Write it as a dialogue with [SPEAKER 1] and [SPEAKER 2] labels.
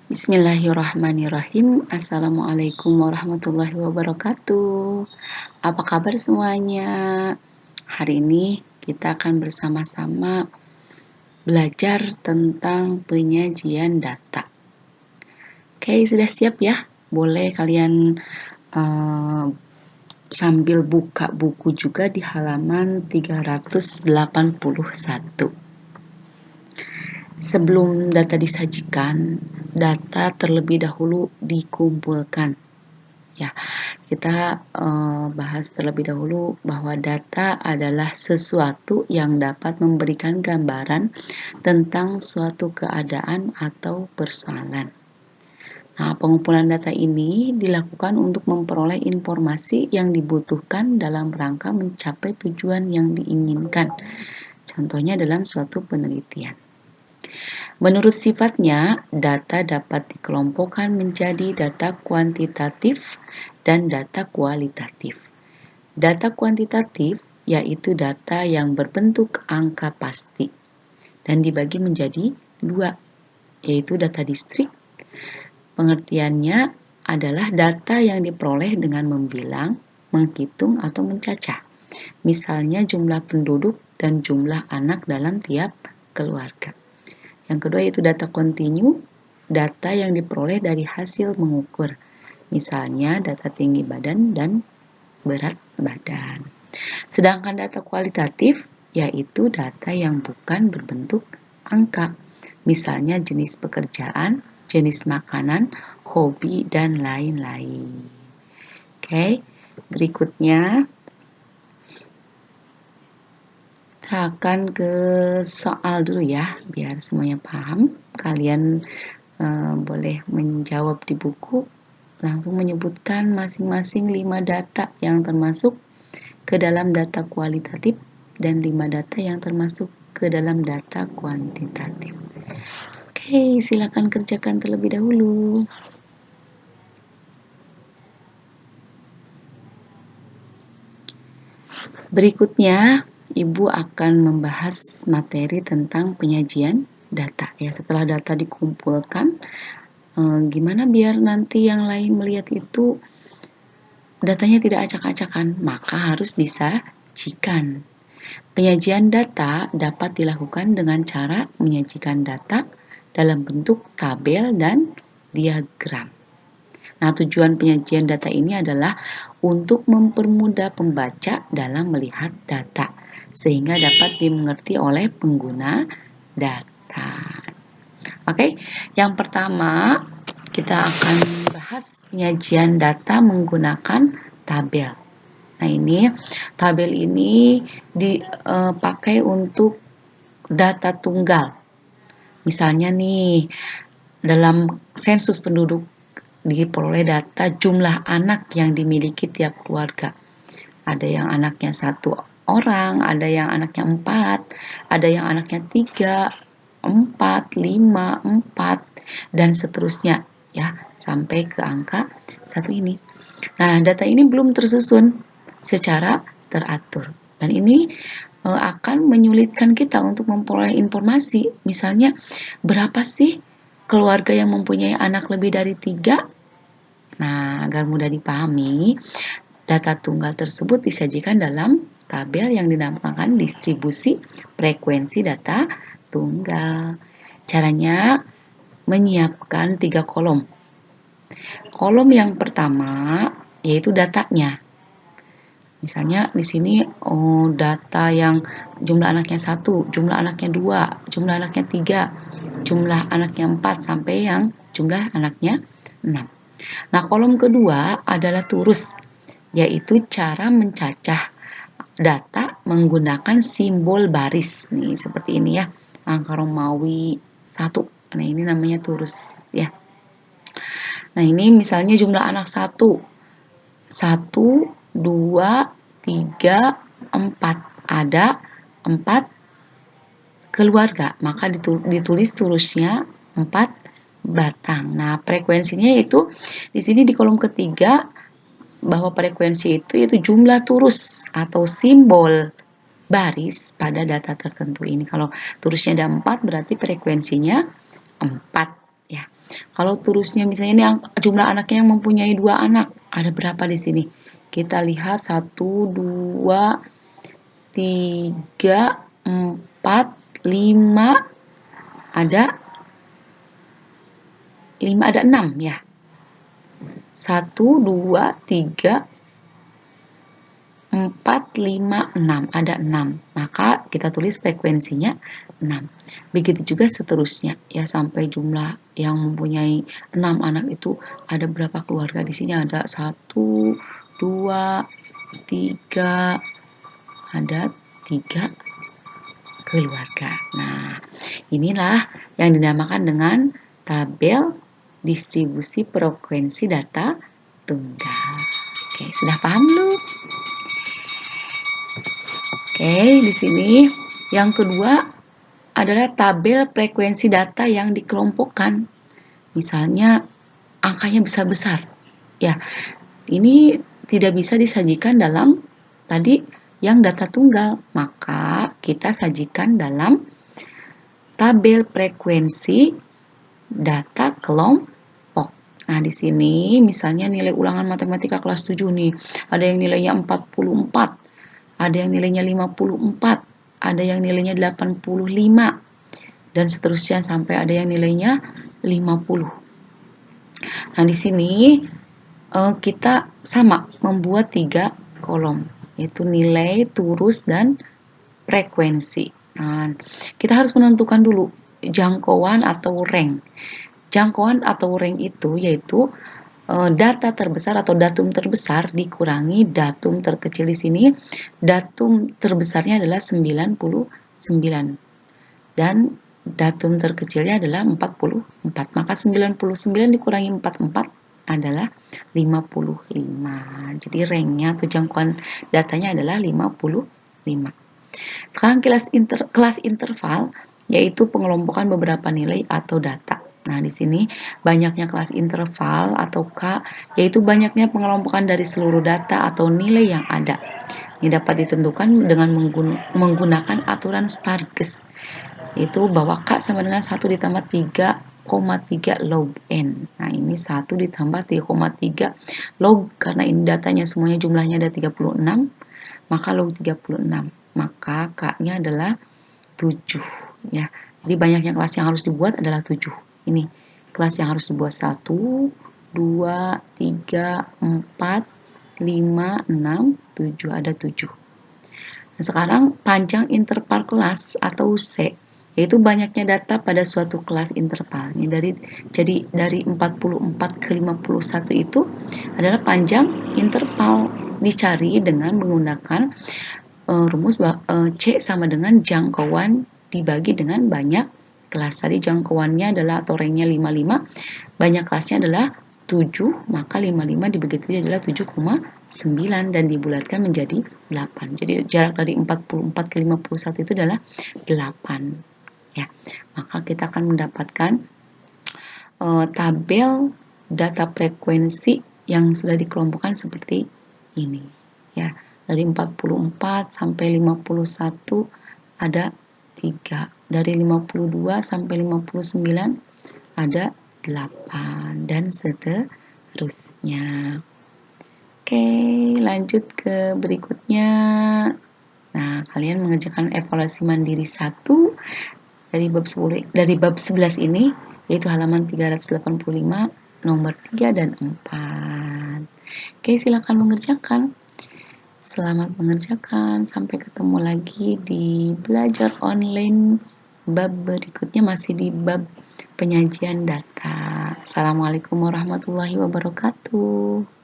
[SPEAKER 1] Bismillahirrahmanirrahim. Assalamualaikum warahmatullahi wabarakatuh. Apa kabar semuanya? Hari ini kita akan bersama-sama belajar tentang penyajian data. Oke, sudah siap ya? Boleh kalian sambil buka buku juga di halaman 381. Sebelum data disajikan, data terlebih dahulu dikumpulkan. Ya, kita bahas terlebih dahulu bahwa data adalah sesuatu yang dapat memberikan gambaran tentang suatu keadaan atau persoalan. Nah, pengumpulan data ini dilakukan untuk memperoleh informasi yang dibutuhkan dalam rangka mencapai tujuan yang diinginkan. Contohnya dalam suatu penelitian. Menurut sifatnya, data dapat dikelompokkan menjadi data kuantitatif dan data kualitatif. Data kuantitatif yaitu data yang berbentuk angka pasti dan dibagi menjadi dua, yaitu data distrik. Pengertiannya adalah data yang diperoleh dengan membilang, menghitung, atau mencacah. Misalnya jumlah penduduk dan jumlah anak dalam tiap keluarga. Yang kedua yaitu data kontinu, data yang diperoleh dari hasil mengukur. Misalnya data tinggi badan dan berat badan. Sedangkan data kualitatif yaitu data yang bukan berbentuk angka. Misalnya jenis pekerjaan, jenis makanan, hobi, dan lain-lain. Oke, berikutnya kita akan ke soal dulu ya, biar semuanya paham. Kalian boleh menjawab di buku, langsung menyebutkan masing-masing 5 data yang termasuk ke dalam data kualitatif dan 5 data yang termasuk ke dalam data kuantitatif. Oke, silakan kerjakan terlebih dahulu. Berikutnya, Ibu akan membahas materi tentang penyajian data. Ya, setelah data dikumpulkan, gimana biar nanti yang lain melihat itu datanya tidak acak-acakan, maka harus disajikan. Penyajian data dapat dilakukan dengan cara menyajikan data dalam bentuk tabel dan diagram. Nah, tujuan penyajian data ini adalah untuk mempermudah pembaca dalam melihat data, sehingga dapat dimengerti oleh pengguna data. Oke, yang pertama kita akan bahas penyajian data menggunakan tabel. Nah, ini tabel ini dipakai untuk data tunggal. Misalnya nih, dalam sensus penduduk diperoleh data jumlah anak yang dimiliki tiap keluarga. Ada yang anaknya 1 orang, ada yang anaknya 4, ada yang anaknya 3, 4, 5, 4, dan seterusnya ya, sampai ke angka 1 ini. Nah, data ini belum tersusun secara teratur. Dan ini akan menyulitkan kita untuk memperoleh informasi. Misalnya, berapa sih keluarga yang mempunyai anak lebih dari 3? Nah, agar mudah dipahami, data tunggal tersebut disajikan dalam tabel yang dinamakan distribusi frekuensi data tunggal. Caranya menyiapkan 3 kolom. Kolom yang pertama yaitu datanya. Misalnya di sini data yang jumlah anaknya 1, jumlah anaknya 2, jumlah anaknya 3, jumlah anaknya 4 sampai yang jumlah anaknya 6. Nah, kolom kedua adalah turus, yaitu cara mencacah data menggunakan simbol baris. Nih, seperti ini ya. Angka Romawi 1. Nah, ini namanya turus ya. Nah, ini misalnya jumlah anak 1. 1, 2, 3, 4. Ada 4 keluarga, maka ditulis turusnya 4 batang. Nah, frekuensinya itu di sini di kolom ketiga bahwa frekuensi itu yaitu jumlah turus atau simbol baris pada data tertentu ini. Kalau turusnya ada 4 berarti frekuensinya 4 ya. Kalau terusnya misalnya ini jumlah anaknya yang mempunyai 2 anak, ada berapa di sini? Kita lihat 1, 2, 3, 4, 5, ada 6 ya. 1, 2, 3, 4, 5, 6, ada 6. Maka kita tulis frekuensinya 6. Begitu juga seterusnya ya sampai jumlah yang mempunyai 6 anak itu ada berapa keluarga di sini? Ada 1, 2, 3, ada 3 keluarga. Nah, inilah yang dinamakan dengan tabel distribusi frekuensi data tunggal. Oke, sudah paham belum? Oke, di sini yang kedua adalah tabel frekuensi data yang dikelompokkan. Misalnya angkanya besar-besar. Ya, ini tidak bisa disajikan dalam tadi yang data tunggal. Maka kita sajikan dalam tabel frekuensi data kelompok. Nah, di sini misalnya nilai ulangan matematika kelas 7 nih. Ada yang nilainya 44, ada yang nilainya 54, ada yang nilainya 85, dan seterusnya sampai ada yang nilainya 50. Nah, di sini kita sama membuat 3 kolom, yaitu nilai, turus, dan frekuensi. Nah, kita harus menentukan dulu jangkauan atau rank. Jangkauan atau rank itu yaitu data terbesar atau datum terbesar dikurangi datum terkecil. Di sini datum terbesarnya adalah 99 dan datum terkecilnya adalah 44. Maka 99 dikurangi 44 adalah 55. Jadi ranknya atau jangkauan datanya adalah 55. Sekarang kelas interval yaitu pengelompokan beberapa nilai atau data. Nah, di sini banyaknya kelas interval atau K yaitu banyaknya pengelompokan dari seluruh data atau nilai yang ada. Ini dapat ditentukan dengan menggunakan aturan Stargest, yaitu bahwa K sama dengan 1 ditambah 3,3 log N. Nah, ini 1 ditambah 3,3 log, karena ini datanya semuanya jumlahnya ada 36, maka log 36. Maka K-nya adalah 7 ya. Jadi banyaknya kelas yang harus dibuat adalah 7. Ini kelas yang harus dibuat 1, 2, 3, 4, 5, 6, 7, ada 7. Nah, sekarang panjang interval kelas atau C, yaitu banyaknya data pada suatu kelas interval. Ini jadi dari 44 ke 51 itu adalah panjang interval, dicari dengan menggunakan rumus C sama dengan jangkauan dibagi dengan banyak kelas. Tadi jangkauannya adalah atau ranknya 55, banyak kelasnya adalah 7, maka 55 dibagi 7 adalah 7,9 dan dibulatkan menjadi 8. Jadi jarak dari 44 ke 51 itu adalah 8. Ya. Maka kita akan mendapatkan tabel data frekuensi yang sudah dikelompokkan seperti ini. Ya. Dari 44 sampai 51 ada 3. Dari 52 sampai 59 ada 8 dan seterusnya. Oke, lanjut ke berikutnya. Nah, kalian mengerjakan evaluasi mandiri 1 dari bab 11 ini, yaitu halaman 385, nomor 3 dan 4. Oke, silakan mengerjakan. Selamat mengerjakan. Sampai ketemu lagi di belajar online bab berikutnya, masih di bab penyajian data. Assalamualaikum warahmatullahi wabarakatuh.